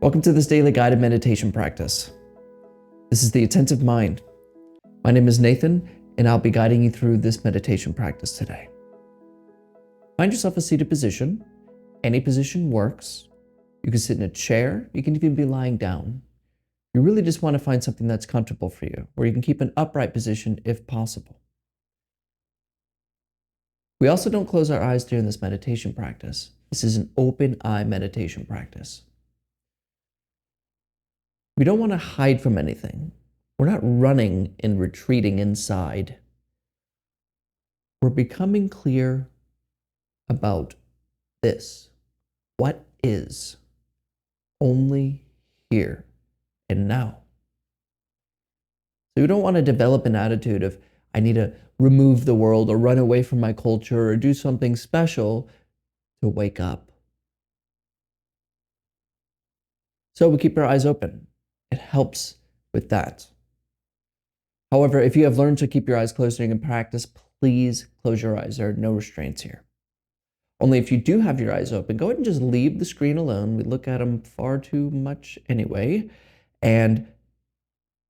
Welcome to this daily guided meditation practice. This is the Attentive Mind. My name is Nathan, and I'll be guiding you through this meditation practice today. Find yourself a seated position. Any position works. You can sit in a chair. You can even be lying down. You really just want to find something that's comfortable for you, where you can keep an upright position if possible. We also don't close our eyes during this meditation practice. This is an open eye meditation practice. We don't want to hide from anything. We're not running and retreating inside. We're becoming clear about this. What is only here and now. So we don't want to develop an attitude of, I need to remove the world or run away from my culture or do something special to wake up. So we keep our eyes open. It helps with that. However, if you have learned to keep your eyes closed during a practice, please close your eyes. There are no restraints here. Only if you do have your eyes open, go ahead and just leave the screen alone. We look at them far too much anyway. And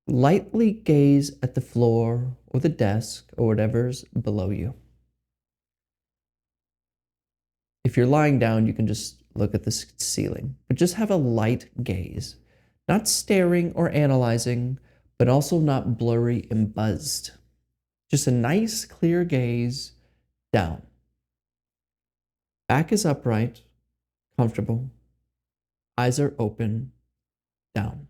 lightly gaze at the floor or the desk or whatever's below you. If you're lying down, you can just look at the ceiling, but just have a light gaze. Not staring or analyzing, but also not blurry and buzzed. Just a nice, clear gaze down. Back is upright, comfortable. Eyes are open, down.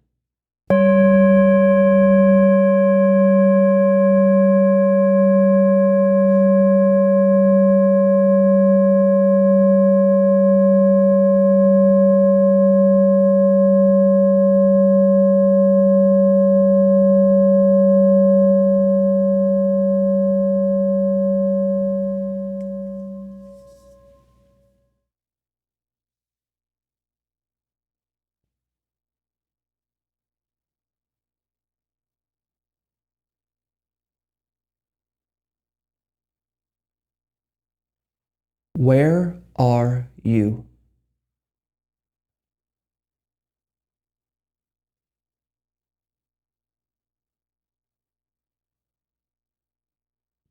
Where are you?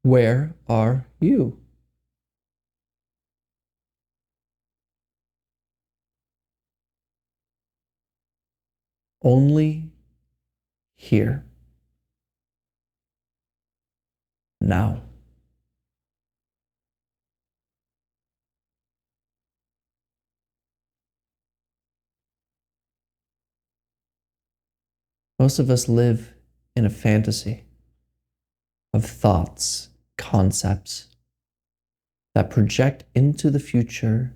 Where are you? Only here. Now. Most of us live in a fantasy of thoughts, concepts that project into the future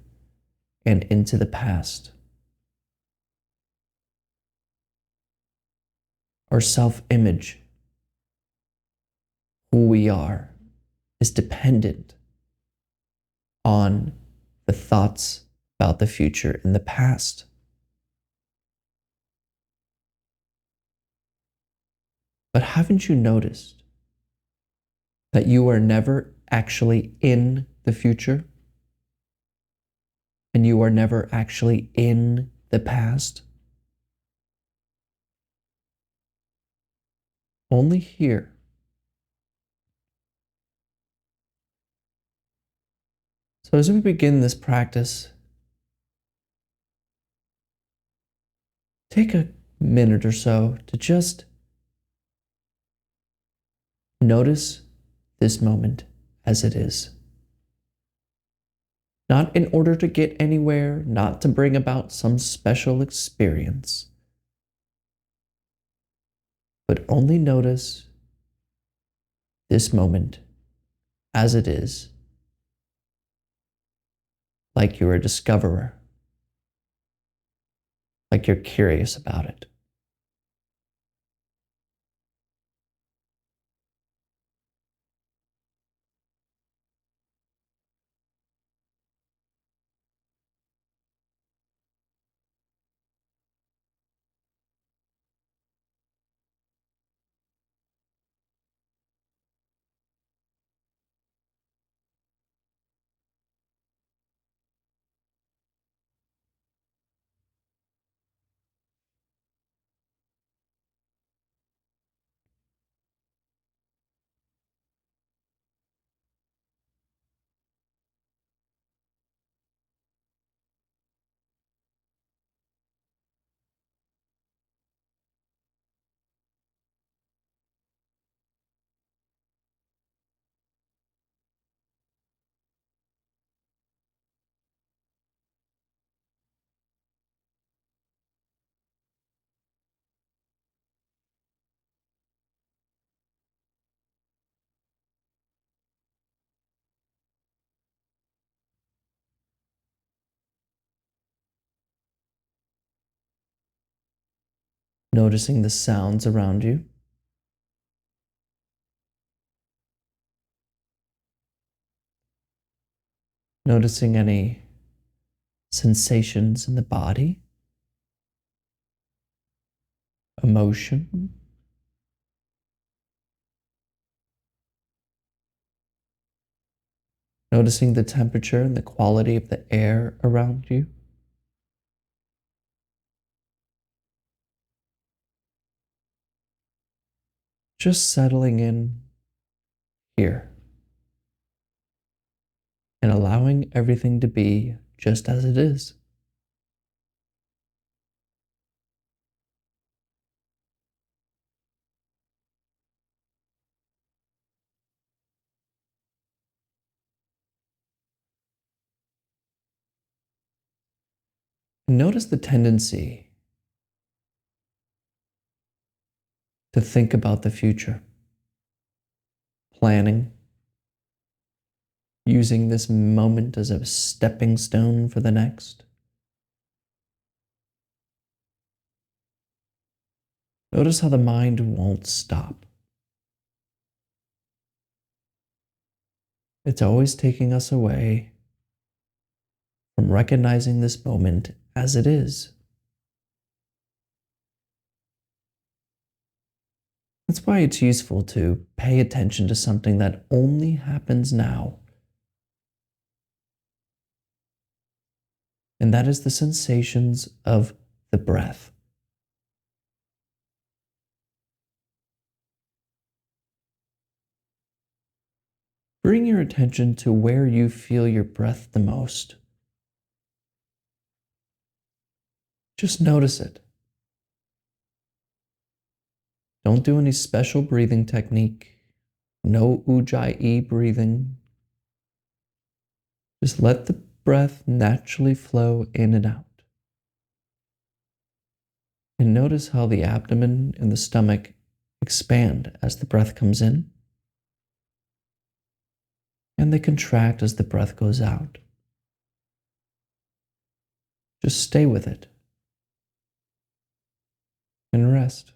and into the past. Our self-image, who we are, is dependent on the thoughts about the future and the past. But haven't you noticed that you are never actually in the future? And you are never actually in the past? Only here. So as we begin this practice, take a minute or so to just notice this moment as it is. Not in order to get anywhere, not to bring about some special experience, but only notice this moment as it is, like you're a discoverer, like you're curious about it. Noticing the sounds around you. Noticing any sensations in the body, emotion. Noticing the temperature and the quality of the air around you. Just settling in here and allowing everything to be just as it is. Notice the tendency to think about the future, planning, using this moment as a stepping stone for the next. Notice how the mind won't stop. It's always taking us away from recognizing this moment as it is. That's why it's useful to pay attention to something that only happens now. And that is the sensations of the breath. Bring your attention to where you feel your breath the most. Just notice it. Don't do any special breathing technique. No ujjayi breathing. Just let the breath naturally flow in and out. And notice how the abdomen and the stomach expand as the breath comes in, and they contract as the breath goes out. Just stay with it and rest.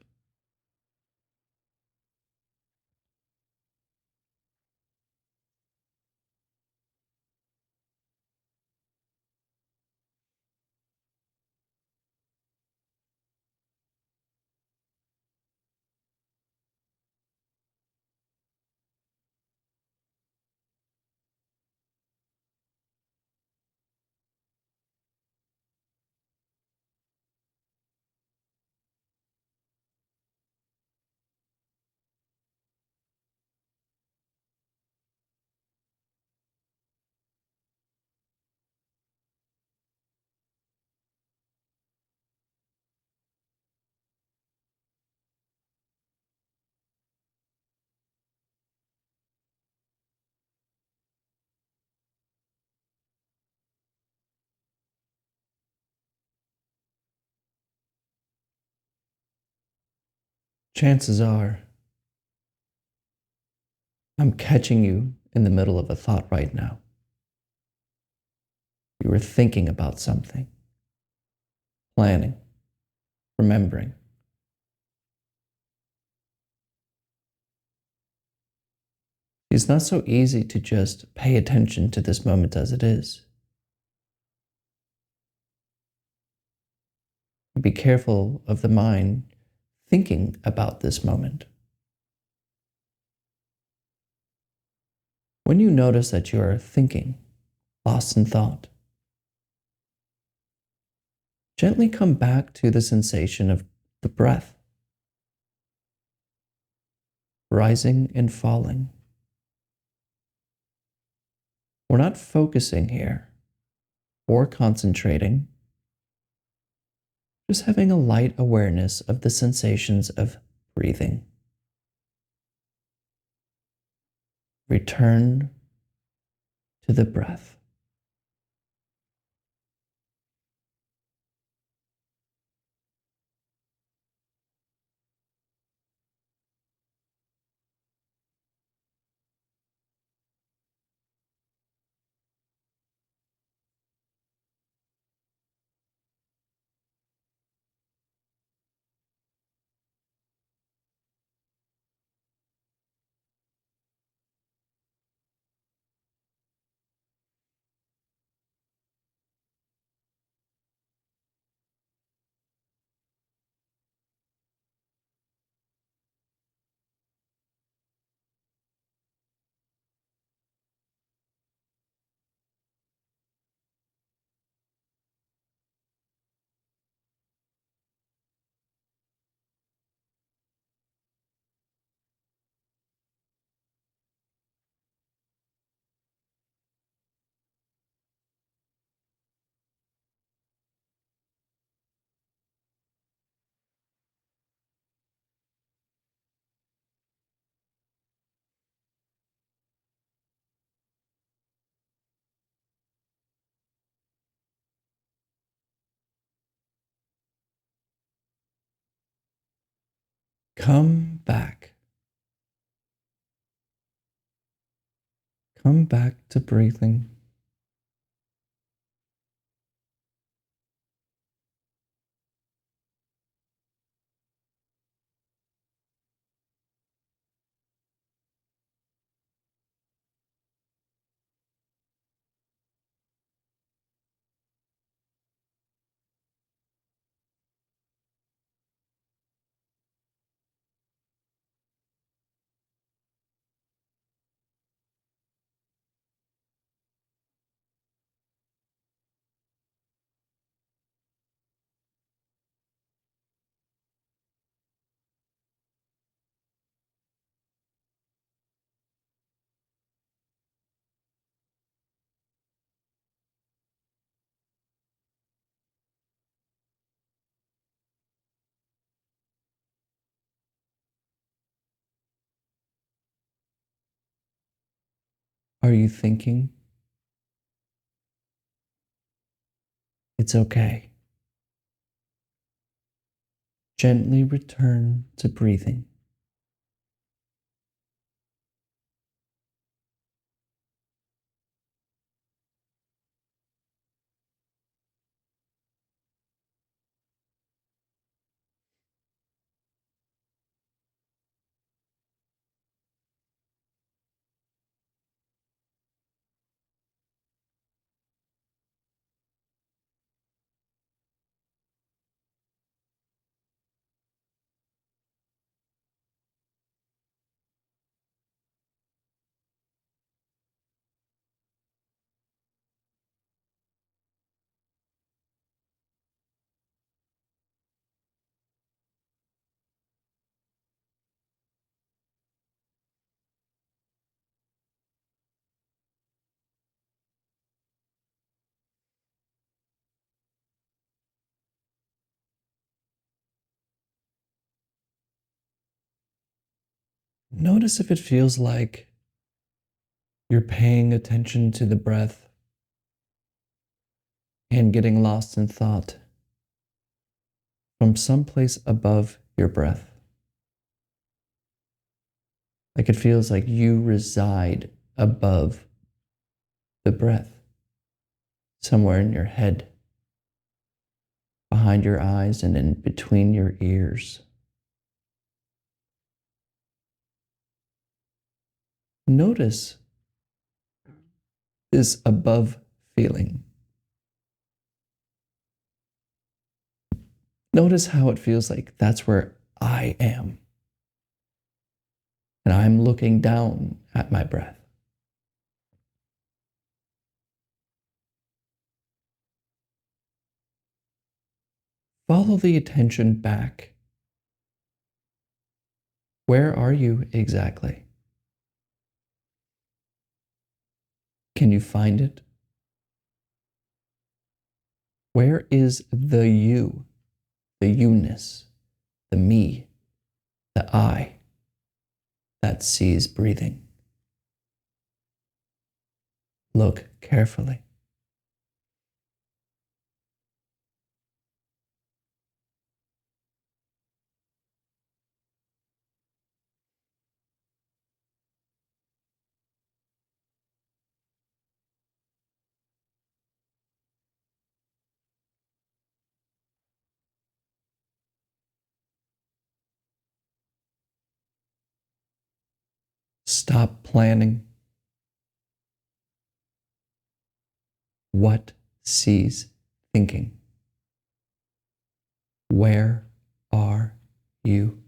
Chances are, I'm catching you in the middle of a thought right now. You were thinking about something, planning, remembering. It's not so easy to just pay attention to this moment as it is. Be careful of the mind thinking about this moment. When you notice that you are thinking, lost in thought, gently come back to the sensation of the breath, rising and falling. We're not focusing here or concentrating, just having a light awareness of the sensations of breathing. Return to the breath. Come back. Come back to breathing. Are you thinking? It's okay. Gently return to breathing. Notice if it feels like you're paying attention to the breath and getting lost in thought from someplace above your breath. Like it feels like you reside above the breath, somewhere in your head, behind your eyes, and in between your ears. Notice this above feeling. Notice how it feels like that's where I am. And I'm looking down at my breath. Follow the attention back. Where are you exactly? Can you find it? Where is the you, the you-ness, the me, the I that sees breathing? Look carefully. Stop planning. What sees thinking? Where are you?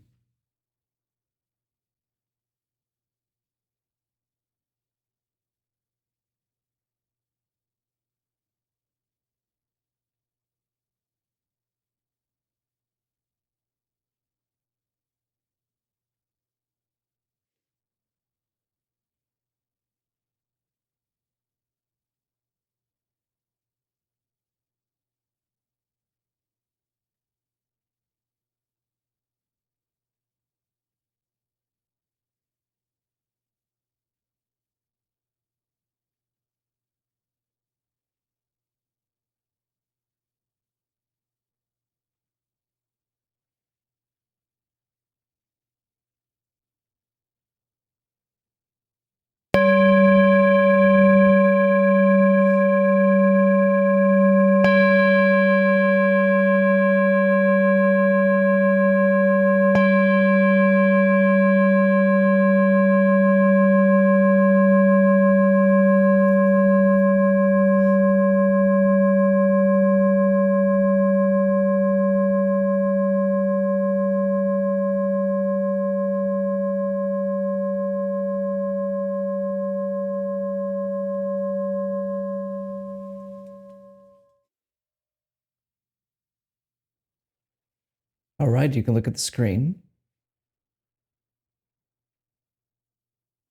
All right, you can look at the screen.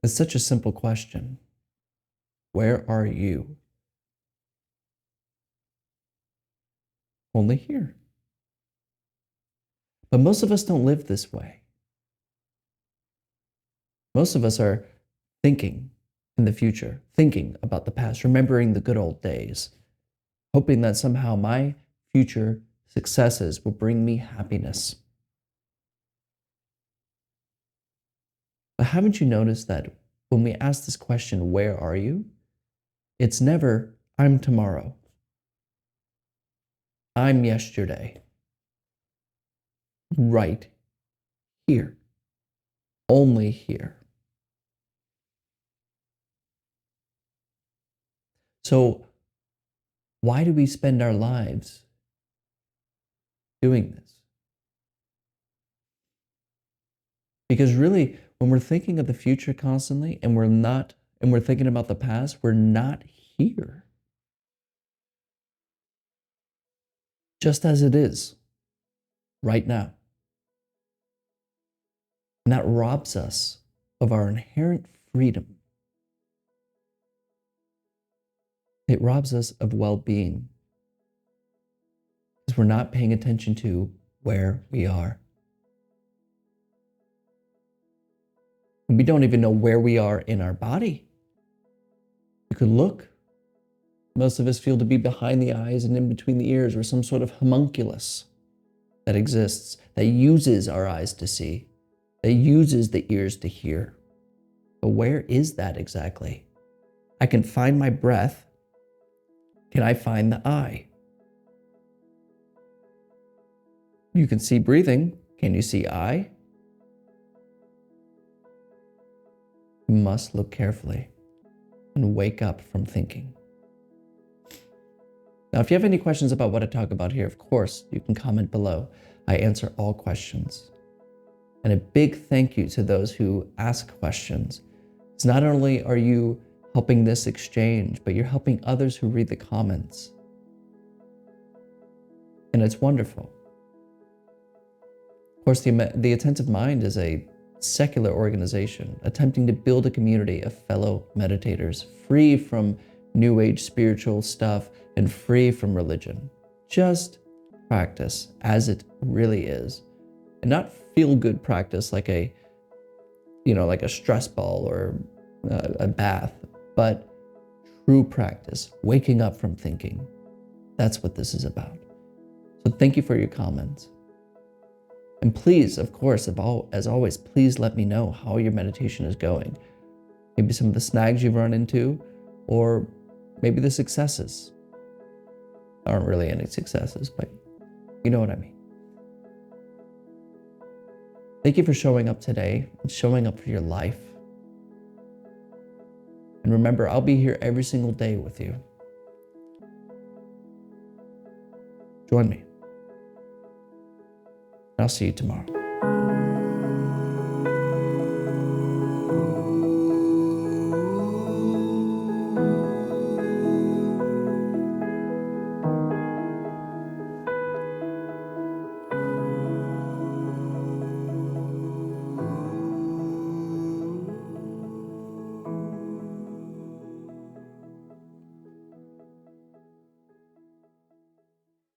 It's such a simple question. Where are you? Only here. But most of us don't live this way. Most of us are thinking in the future, thinking about the past, remembering the good old days, hoping that somehow my future successes will bring me happiness. But haven't you noticed that when we ask this question, where are you? It's never, I'm tomorrow. I'm yesterday. Right here. Only here. So, why do we spend our lives doing this? Because really, when we're thinking of the future constantly and we're thinking about the past, we're not here. Just as it is right now. And that robs us of our inherent freedom. It robs us of well-being because we're not paying attention to where we are. And we don't even know where we are in our body. You could look. Most of us feel to be behind the eyes and in between the ears, or some sort of homunculus that exists, that uses our eyes to see, that uses the ears to hear. But where is that exactly? I can find my breath. Can I find the eye? You can see breathing. Can you see eye? You must look carefully and wake up from thinking. Now, if you have any questions about what I talk about here, of course, you can comment below. I answer all questions. And a big thank you to those who ask questions. Because not only are you helping this exchange, but you're helping others who read the comments. And it's wonderful. Of course, the Attentive Mind is a secular organization attempting to build a community of fellow meditators, free from New Age spiritual stuff and free from religion. Just practice as it really is, and not feel good practice like a stress ball or a bath, but true practice, waking up from thinking. That's what this is about. So thank you for your comments. And please, of course, as always, please let me know how your meditation is going. Maybe some of the snags you've run into, or maybe the successes. There aren't really any successes, but you know what I mean. Thank you for showing up today and showing up for your life. And remember, I'll be here every single day with you. Join me. I'll see you tomorrow.